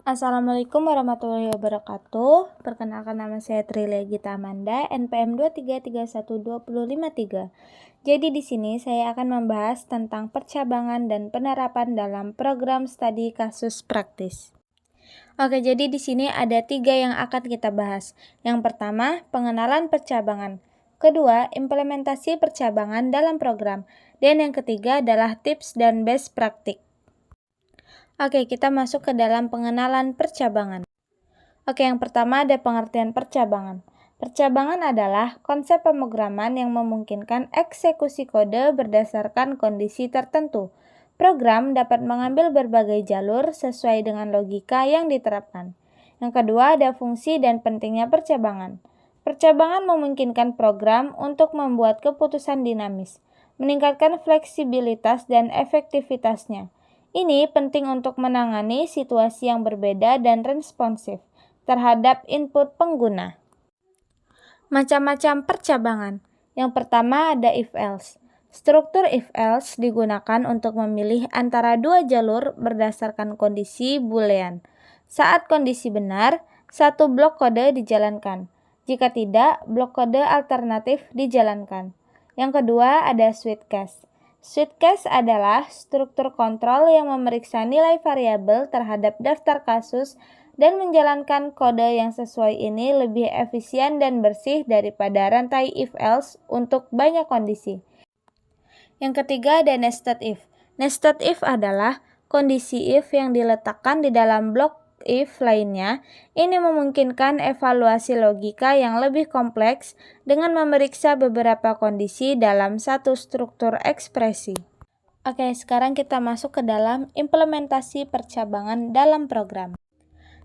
Assalamualaikum warahmatullahi wabarakatuh. Perkenalkan, nama saya Trilia Gita Amanda, NPM 2331253. Jadi di sini saya akan membahas tentang percabangan dan penerapan dalam program studi kasus praktis. Oke, jadi di sini ada 3 yang akan kita bahas. Yang pertama, pengenalan percabangan. Kedua, implementasi percabangan dalam program. Dan yang ketiga adalah tips dan best practice. Oke, kita masuk ke dalam pengenalan percabangan. Oke, yang pertama ada pengertian percabangan. Percabangan adalah konsep pemrograman yang memungkinkan eksekusi kode berdasarkan kondisi tertentu. Program dapat mengambil berbagai jalur sesuai dengan logika yang diterapkan. Yang kedua ada fungsi dan pentingnya percabangan. Percabangan memungkinkan program untuk membuat keputusan dinamis, meningkatkan fleksibilitas dan efektivitasnya. Ini penting untuk menangani situasi yang berbeda dan responsif terhadap input pengguna. Macam-macam percabangan. Yang pertama ada if-else. Struktur if-else digunakan untuk memilih antara 2 jalur berdasarkan kondisi boolean. Saat kondisi benar, satu blok kode dijalankan. Jika tidak, blok kode alternatif dijalankan. Yang kedua ada switch case. Switch case adalah struktur kontrol yang memeriksa nilai variabel terhadap daftar kasus dan menjalankan kode yang sesuai. Ini lebih efisien dan bersih daripada rantai if-else untuk banyak kondisi. Yang ketiga ada nested if. Nested if adalah kondisi if yang diletakkan di dalam blok if lainnya. Ini memungkinkan evaluasi logika yang lebih kompleks dengan memeriksa beberapa kondisi dalam satu struktur ekspresi. Oke, sekarang kita masuk ke dalam implementasi percabangan dalam program.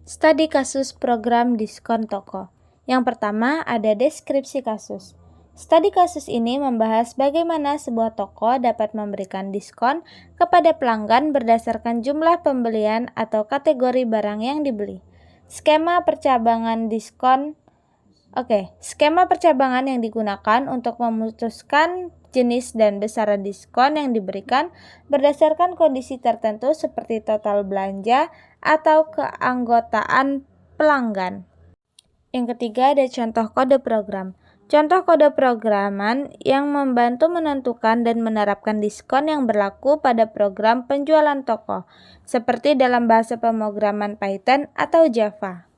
Studi kasus program diskon toko. Yang pertama ada deskripsi kasus. Studi kasus ini membahas bagaimana sebuah toko dapat memberikan diskon kepada pelanggan berdasarkan jumlah pembelian atau kategori barang yang dibeli. Skema percabangan diskon. Skema percabangan yang digunakan untuk memutuskan jenis dan besaran diskon yang diberikan berdasarkan kondisi tertentu seperti total belanja atau keanggotaan pelanggan. Yang ketiga ada contoh kode program. Contoh kode programan yang membantu menentukan dan menerapkan diskon yang berlaku pada program penjualan toko, seperti dalam bahasa pemrograman Python atau Java.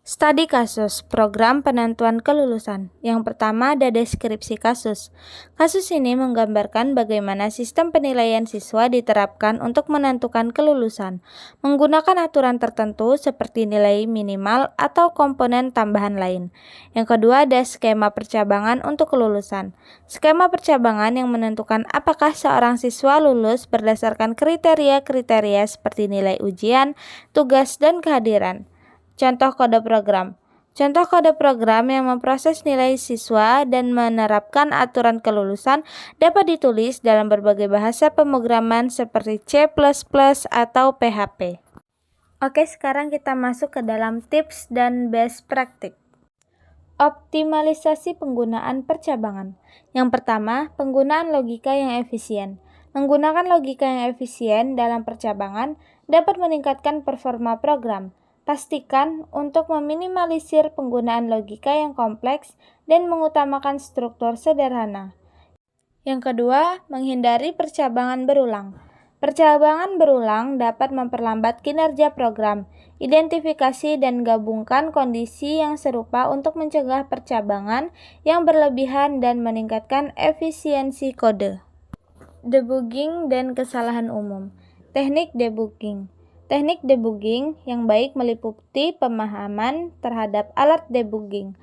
Studi kasus, program penentuan kelulusan. Yang pertama ada deskripsi kasus. Kasus ini menggambarkan bagaimana sistem penilaian siswa diterapkan untuk menentukan kelulusan, menggunakan aturan tertentu seperti nilai minimal atau komponen tambahan lain. Yang kedua ada skema percabangan untuk kelulusan. Skema percabangan yang menentukan apakah seorang siswa lulus berdasarkan kriteria-kriteria seperti nilai ujian, tugas, dan kehadiran. Contoh kode program. Contoh kode program yang memproses nilai siswa dan menerapkan aturan kelulusan dapat ditulis dalam berbagai bahasa pemrograman seperti C++ atau PHP. Oke, sekarang kita masuk ke dalam tips dan best practice. Optimalisasi penggunaan percabangan. Yang pertama, penggunaan logika yang efisien. Menggunakan logika yang efisien dalam percabangan dapat meningkatkan performa program. Pastikan untuk meminimalisir penggunaan logika yang kompleks dan mengutamakan struktur sederhana. Yang kedua, menghindari percabangan berulang. Percabangan berulang dapat memperlambat kinerja program. Identifikasi dan gabungkan kondisi yang serupa untuk mencegah percabangan yang berlebihan dan meningkatkan efisiensi kode. Debugging dan kesalahan umum. Teknik debugging. Teknik debugging yang baik meliputi pemahaman terhadap alat debugging,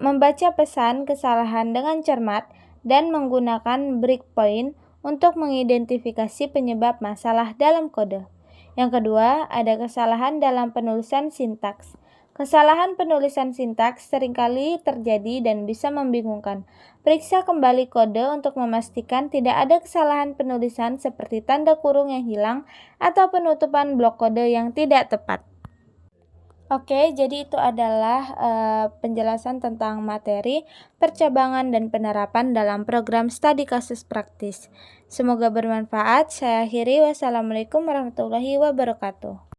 membaca pesan kesalahan dengan cermat, dan menggunakan breakpoint untuk mengidentifikasi penyebab masalah dalam kode. Yang kedua, ada kesalahan dalam penulisan sintaks. Kesalahan penulisan sintaks seringkali terjadi dan bisa membingungkan. Periksa kembali kode untuk memastikan tidak ada kesalahan penulisan seperti tanda kurung yang hilang atau penutupan blok kode yang tidak tepat. Oke, jadi itu adalah penjelasan tentang materi percabangan dan penerapan dalam program studi kasus praktis. Semoga bermanfaat. Saya akhiri. Wassalamualaikum warahmatullahi wabarakatuh.